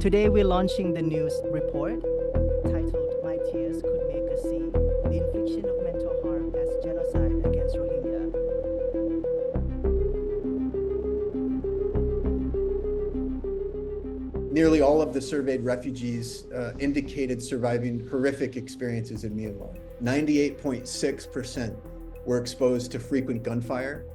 Today we're launching the news report titled My Tears Could Make Us See, the Infliction of Mental Harm as Genocide Against Rohingya. Nearly all of the surveyed refugees indicated surviving horrific experiences in Myanmar. 98.6% were exposed to frequent gunfire.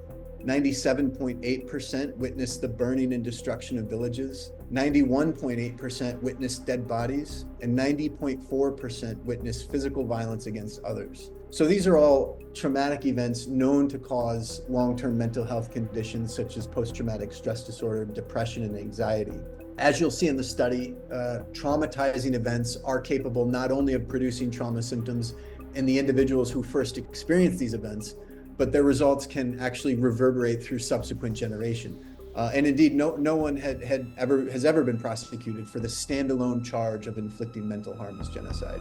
97.8% witnessed the burning and destruction of villages. 91.8% witnessed dead bodies, and 90.4% witnessed physical violence against others. So these are all traumatic events known to cause long-term mental health conditions such as post-traumatic stress disorder, depression, and anxiety. As you'll see in the study, traumatizing events are capable not only of producing trauma symptoms in the individuals who first experience these events, but their results can actually reverberate through subsequent generation. And indeed, no one has ever been prosecuted for the standalone charge of inflicting mental harm as genocide.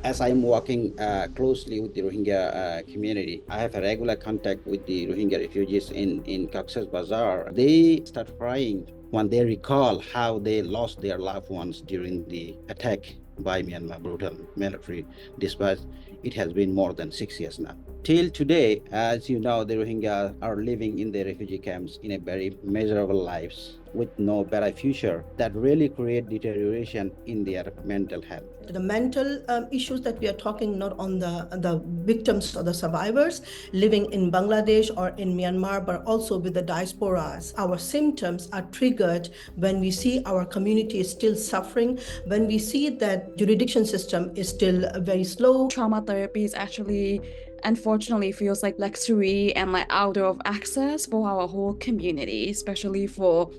As I'm working closely with the Rohingya community, I have a regular contact with the Rohingya refugees in Cox's Bazar. They start crying when they recall how they lost their loved ones during the attack by Myanmar brutal military, despite it has been more than 6 years now. Till today, as you know, the Rohingya are living in the refugee camps in a very miserable lives with no better future that really create deterioration in their mental health. The mental issues that we are talking not on the victims or the survivors living in Bangladesh or in Myanmar, but also with the diasporas. Our symptoms are triggered when we see our community is still suffering, when we see that jurisdiction system is still very slow. Trauma therapy is actually unfortunately feels like luxury and like out of access for our whole community, especially for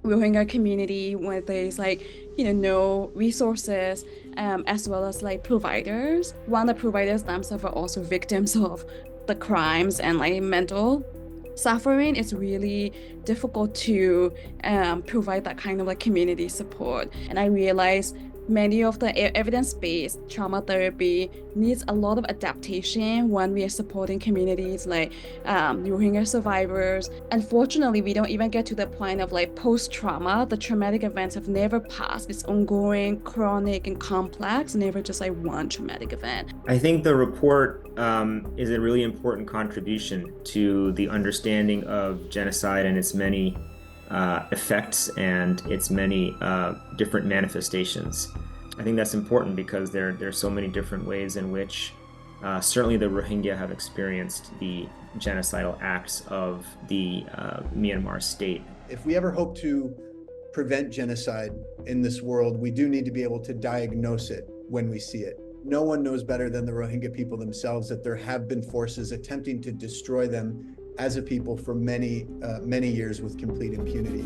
Rohingya community where there's like no resources as well as like providers. One of the providers themselves are also victims of the crimes and like mental suffering. It's really difficult to provide that kind of like community support. And I realized many of the evidence-based trauma therapy needs a lot of adaptation when we are supporting communities like Rohingya survivors. Unfortunately, we don't even get to the point of like post-trauma. The traumatic events have never passed. It's ongoing, chronic, and complex, never just like one traumatic event. I think the report is a really important contribution to the understanding of genocide and its many effects and its many different manifestations. I think that's important because there's so many different ways in which certainly the Rohingya have experienced the genocidal acts of the Myanmar state. If we ever hope to prevent genocide in this world, we do need to be able to diagnose it when we see it. No one knows better than the Rohingya people themselves that there have been forces attempting to destroy them as a people for many years with complete impunity.